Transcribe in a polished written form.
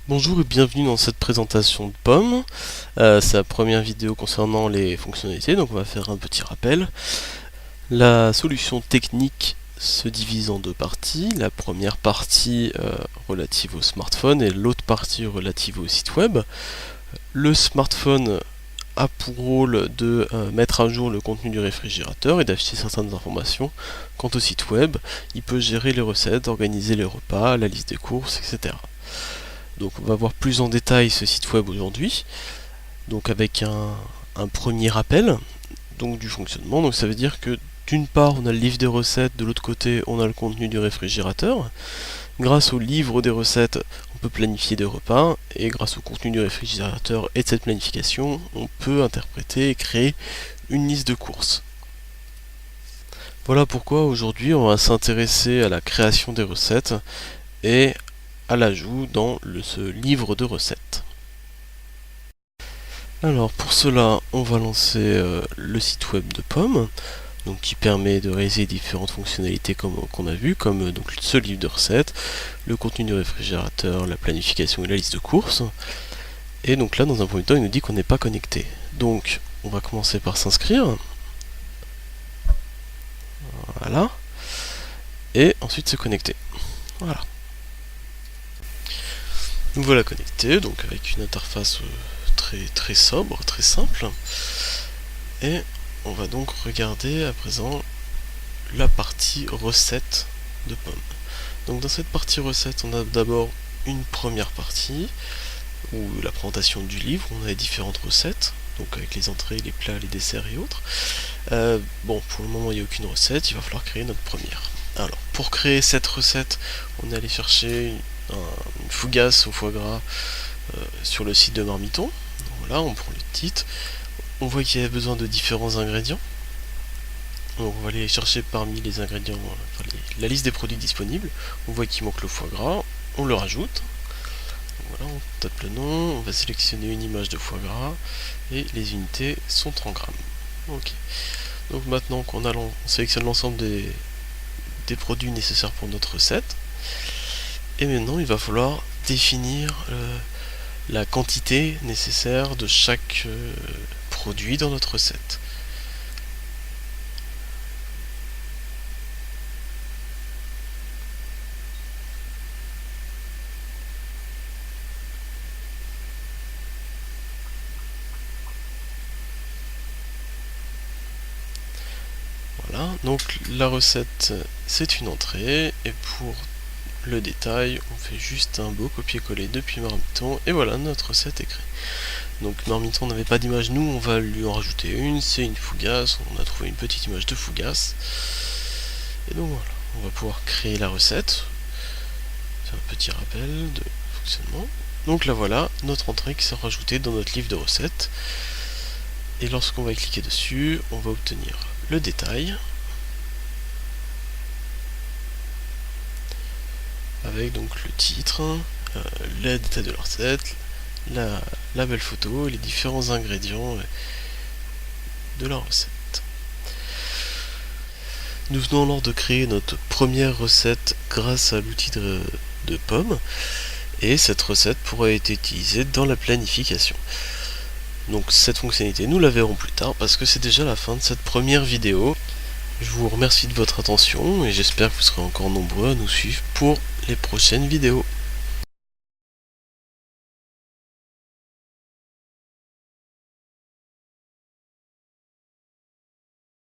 Bonjour et bienvenue dans cette présentation de Pomme. C'est la première vidéo concernant les fonctionnalités, donc on va faire un petit rappel. La solution technique se divise en deux parties. La première partie relative au smartphone et l'autre partie relative au site web. Le smartphone a pour rôle de mettre à jour le contenu du réfrigérateur et d'afficher certaines informations. Quant au site web, il peut gérer les recettes, organiser les repas, la liste des courses, etc. Donc on va voir plus en détail ce site web aujourd'hui, donc avec un premier rappel donc, du fonctionnement. Donc ça veut dire que d'une part on a le livre des recettes, de l'autre côté on a le contenu du réfrigérateur. Grâce au livre des recettes, on peut planifier des repas, et grâce au contenu du réfrigérateur et de cette planification, on peut interpréter et créer une liste de courses. Voilà pourquoi aujourd'hui on va s'intéresser à la création des recettes et à l'ajout dans ce livre de recettes. Alors pour cela, on va lancer le site web de Pomme, donc qui permet de réaliser différentes fonctionnalités qu'on a vu, comme donc ce livre de recettes, le contenu du réfrigérateur, la planification et la liste de courses. Et donc là, dans un premier temps, il nous dit qu'on n'est pas connecté. Donc on va commencer par s'inscrire. Voilà. Et ensuite se connecter. Voilà. Nous voilà connectés, donc avec une interface très sobre, très simple. Et on va donc regarder à présent la partie recette de Pomme. Donc dans cette partie recette, on a d'abord une première partie, où la présentation du livre, on a les différentes recettes, donc avec les entrées, les plats, les desserts et autres. Bon, pour le moment il n'y a aucune recette, il va falloir créer notre première. Alors, pour créer cette recette, on est allé chercher une fougasse au foie gras sur le site de Marmiton. Donc voilà, on prend le titre, on voit qu'il y a besoin de différents ingrédients. Donc on va aller chercher parmi les ingrédients, enfin la liste des produits disponibles. On voit qu'il manque le foie gras, on le rajoute. Donc voilà, on tape le nom, on va sélectionner une image de foie gras et les unités sont en grammes. Ok. Donc maintenant on sélectionne l'ensemble des produits nécessaires pour notre recette. Et maintenant il va falloir définir la quantité nécessaire de chaque produit dans notre recette. Voilà, donc la recette c'est une entrée, et pour le détail, on fait juste un beau copier-coller depuis Marmiton, et voilà, notre recette est créée. Donc Marmiton n'avait pas d'image, nous on va lui en rajouter une, c'est une fougasse, on a trouvé une petite image de fougasse. Et donc voilà, on va pouvoir créer la recette. C'est un petit rappel de fonctionnement. Donc là voilà, notre entrée qui sera rajoutée dans notre livre de recettes. Et lorsqu'on va cliquer dessus, on va obtenir le détail, avec donc le titre, les détails de la recette, la belle photo et les différents ingrédients de la recette. Nous venons alors de créer notre première recette grâce à l'outil de Pomme, et cette recette pourra être utilisée dans la planification. Donc cette fonctionnalité, nous la verrons plus tard parce que c'est déjà la fin de cette première vidéo. Je vous remercie de votre attention et j'espère que vous serez encore nombreux à nous suivre pour les prochaines vidéos.